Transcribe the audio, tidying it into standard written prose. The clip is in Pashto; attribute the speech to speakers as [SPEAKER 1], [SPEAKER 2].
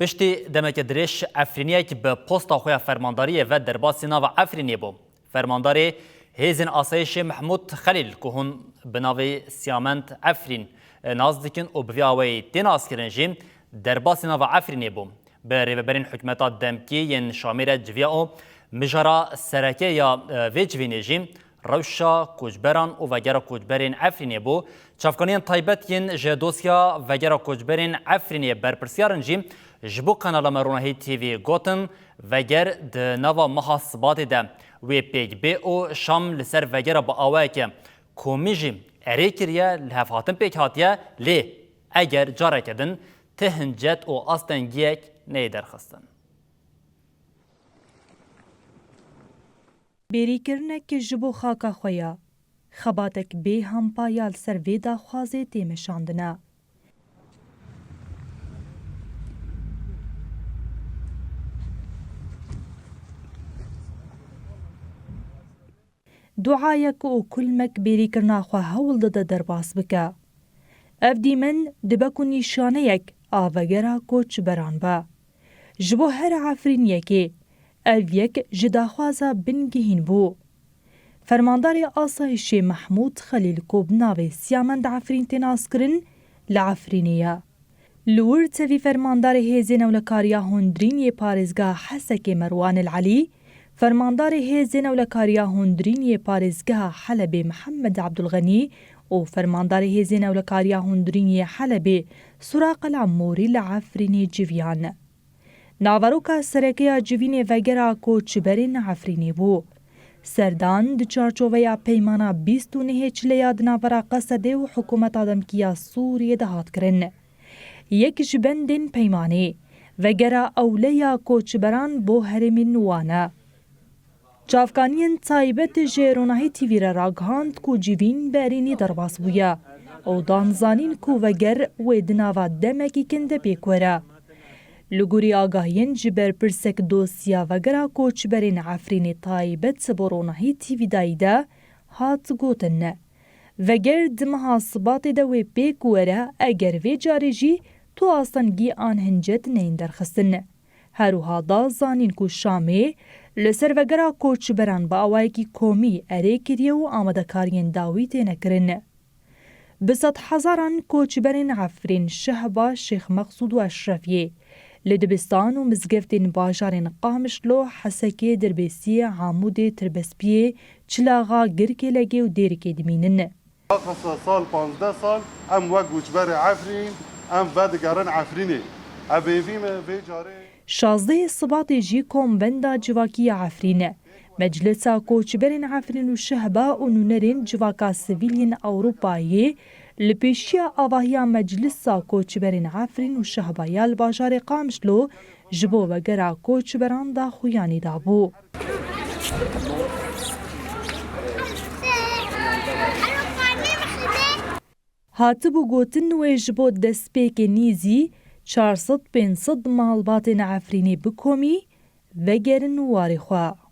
[SPEAKER 1] پشتی دمک درش افرینیک به پستا خویا فرمانداری و درباسی ناو افرینی بو. فرمانداری هیزن آسایش محمود خلیل که هون بناوی سیامنت افرین نازدیکن و بویاوی تین آسکرنجیم درباسی ناو افرینی بو. به ریوبرین حکمتا دمکی ین شامیر جویا و مجرا سرکه یا ویجوینیجیم روشا کوچبران و وگرا کوچبرین افرینی بو. چافکانین تایبت ین جدوسیا وگرا کوچبرین افرینی برپرسیارن جیم جبو کانال مرونهی تیوی گوتن وگر د نوا محاسبات ده وی پیگ بی او شام لسر وگر با آوه که کومیجی اری کریه لحفاتن پیگ هاتیه لی اگر جاره کدن تهنجت و آستنگیک نیدر خستن.
[SPEAKER 2] بیری کرنک جبو خاکا خویا خباتک بی هم پایال سر ویدا خوازه تیمشاندنه. دعایك و كلمك بيري كرنا خوا هول دادا درباس بكا. افدي من دبكو نشانيك آوغرا كوچ بران با. جبو هر عفرين يكي اويك جدا خوازا بنگهين بو. فرماندار آسایش محمود خلیل کو بناوی سیامند عفرین تناس کرن لعفرینیا. لور تفي فرماندار هيزين اولكاريا هندرين پارزگاه حسك مروان العلي فرماندار هیزن اولکاریا هندرین پارزگاه حلب محمد عبدالغنی و فرماندار هیزن اولکاریا هندرین حلب سراق العموری لعفرین جویان. ناوروکا سرکیا جوین وگرا کوچبرین عفرینی بو. سردان د چارچوبیا پیمانا 29 چلیاد ناورا قصده و حکومت آدمکیا سوریه دهات کرن. یک جبندین پیمانی وگرا اولیا کوچبران بو هرمین نوانه. چافکانین تایبت جیروناهی تیویر راگهاند کو جیوین برینی درباس بویا او دانزانین کو وگر و دناوا دمکی کنده بیکوره. لگوری آگاهین جبر پرسک دوسیا وگرا کوچ برین عفرین تایبت سبوروناهی تیوی دایده هات گوتن. وگر دمحاسبات دوی بیکوره اگر وی جاریجی تو آسانگی آن هنجت نین درخستن. هروها دا زانین کو شامی لسر وگرا کوچ بران با آوائکی کومی اره کریه و آمدکارین داوی تینه کرن. بسات هزاران کوچ برین عفرین شهبا شیخ مقصود و اشرفیه لدبستان و مزگفتین باجارین قامشلو حسکی دربیسی عامود تربسپیه چلاغا گرکی لگه و دیرکی دمینن.
[SPEAKER 3] آخص سال 15 سال ام و کوچ بر عفرین ام ودگران عفرینه. ابیویم وی جاره
[SPEAKER 2] 16 صباط جی کومبندا جواکی عفرینه. مجلسا کوچبرین عفرین و شهبا و نونرین جواکا سویلین اوروپایی لپیشیا آواهیا مجلسا کوچبرین عفرین و شهبایا الباجار قامشلو جبو وگرا کوچبران دا خویانی دابو. هاتبو گوتن و جبو دسپیک نیزی 400-500 مالبات عفرینی بکومی وگرن واری خواه.